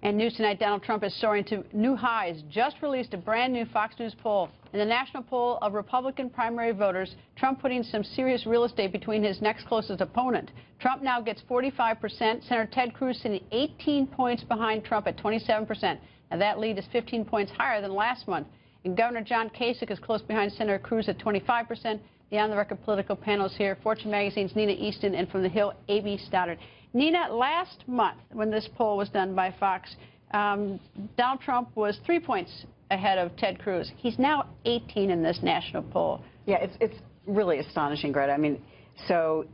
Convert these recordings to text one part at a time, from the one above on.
And news tonight, Donald Trump is soaring to new highs. Just released a brand new Fox News poll. In the national poll of Republican primary voters, Trump putting some serious real estate between his next closest opponent. Trump now gets 45%. Senator Ted Cruz sitting 18 points behind Trump at 27%. Now that lead is 15 points higher than last month. And Governor John Kasich is close behind Senator Cruz at 25%. The on-the-record political panels here. Fortune Magazine's Nina Easton, and from The Hill, A.B. Stoddard. Nina, last month when this poll was done by Fox, Donald Trump was 3 points ahead of Ted Cruz. He's now 18 in this national poll. Yeah, it's really astonishing, Greta. I mean, so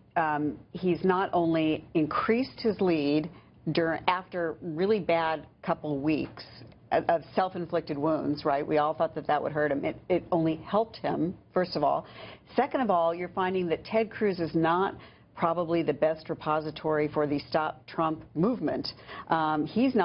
he's not only increased his lead after really bad couple weeks of self-inflicted wounds, right? We all thought that that would hurt him. It only helped him, first of all. Second of all, you're finding that Ted Cruz is not probably the best repository for the Stop Trump movement. He's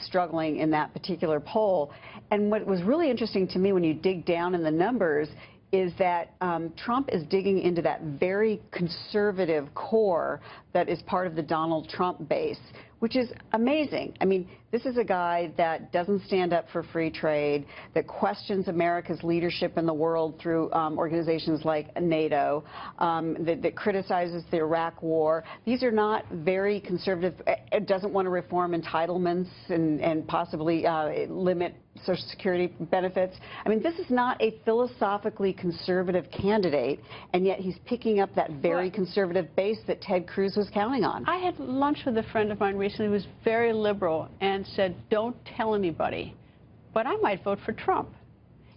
struggling in that particular poll. And what was really interesting to me when you dig down in the numbers is that Trump is digging into that very conservative core that is part of the Donald Trump base, which is amazing. I mean, this is a guy that doesn't stand up for free trade, that questions America's leadership in the world through organizations like NATO, that criticizes the Iraq war. These are not very conservative, doesn't want to reform entitlements and possibly limit Social Security benefits. I mean, this is not a philosophically conservative candidate, and yet he's picking up that very conservative base that Ted Cruz was counting on. I had lunch with a friend of mine recently who was very liberal and said, don't tell anybody, but I might vote for Trump.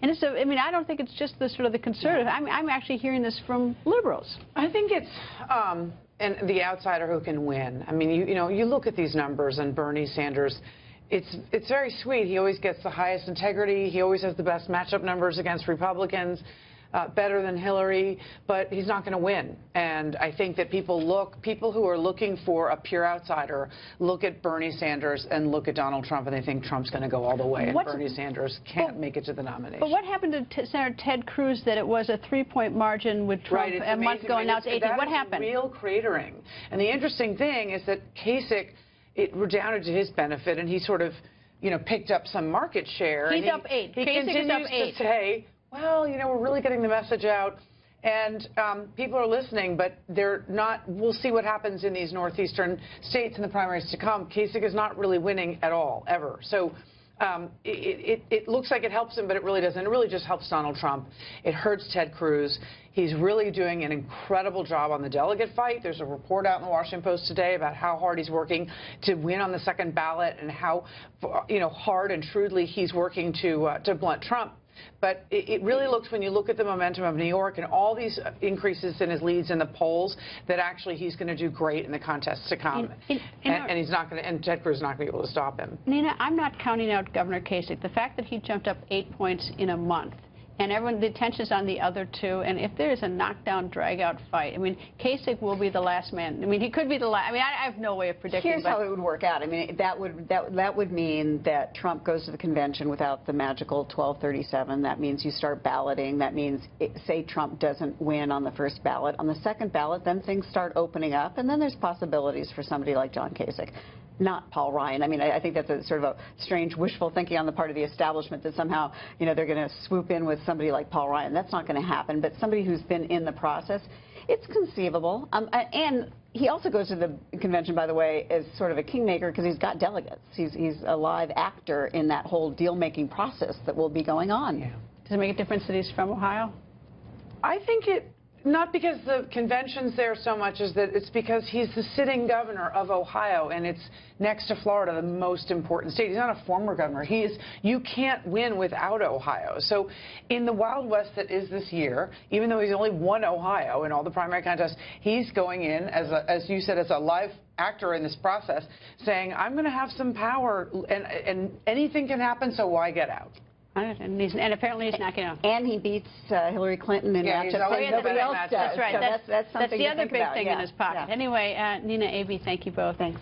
And it's I mean, I don't think it's just the sort of the conservative. I'm actually hearing this from liberals. I think it's and the outsider who can win. I mean, you know, you look at these numbers, and Bernie Sanders, it's very sweet. He always gets the highest integrity. He always has the best matchup numbers against Republicans, better than Hillary, but he's not going to win. And I think that people who are looking for a pure outsider look at Bernie Sanders and look at Donald Trump, and they think Trump's going to go all the way, and Bernie Sanders can't make it to the nomination. But what happened to Senator Ted Cruz that it was a 3-point margin with Trump a month ago, and now it's 18? What happened? Real cratering. And the interesting thing is that Kasich, it redounded to his benefit, and he sort of, you know, picked up some market share. He's up 8. He continues to say, well, you know, we're really getting the message out, and people are listening, but they're not. We'll see what happens in these northeastern states in the primaries to come. Kasich is not really winning at all, ever. So it looks like it helps him, but it really doesn't. It really just helps Donald Trump. It hurts Ted Cruz. He's really doing an incredible job on the delegate fight. There's a report out in the Washington Post today about how hard he's working to win on the second ballot, and how, you know, hard and shrewdly he's working to blunt Trump. But it really looks, when you look at the momentum of New York and all these increases in his leads in the polls, that actually he's going to do great in the contests to come. And he's not going to, and Ted Cruz is not going to be able to stop him. Nina, I'm not counting out Governor Kasich. The fact that he jumped up 8 points in a month, and the attention's on the other two, and if there is a knockdown, drag-out fight, I mean, Kasich will be the last man. I mean, he could be the last. I mean, I have no way of predicting. Here's how it would work out. I mean, that would mean that Trump goes to the convention without the magical 1237. That means you start balloting. That means, say Trump doesn't win on the first ballot. On the second ballot, then things start opening up, and then there's possibilities for somebody like John Kasich. Not Paul Ryan. I mean, I think that's a sort of a strange wishful thinking on the part of the establishment that somehow, you know, they're going to swoop in with somebody like Paul Ryan. That's not going to happen. But somebody who's been in the process, it's conceivable. And he also goes to the convention, by the way, as sort of a kingmaker because he's got delegates. He's a live actor in that whole deal-making process that will be going on. Yeah. Does it make a difference that he's from Ohio? I think it. Not because the convention's there so much as that it's because he's the sitting governor of Ohio, and it's next to Florida, the most important state. He's not a former governor. You can't win without Ohio. So in the Wild West that is this year, even though he's only won Ohio in all the primary contests, he's going in as you said, as a live actor in this process, saying, I'm going to have some power, and anything can happen, so why get out? And apparently he's not going to. And he beats Hillary Clinton in matchup. Nobody else does. That's right. So that's something the other big about. thing in his pocket. Yeah. Anyway, Nina, A.B., thank you both. Thanks.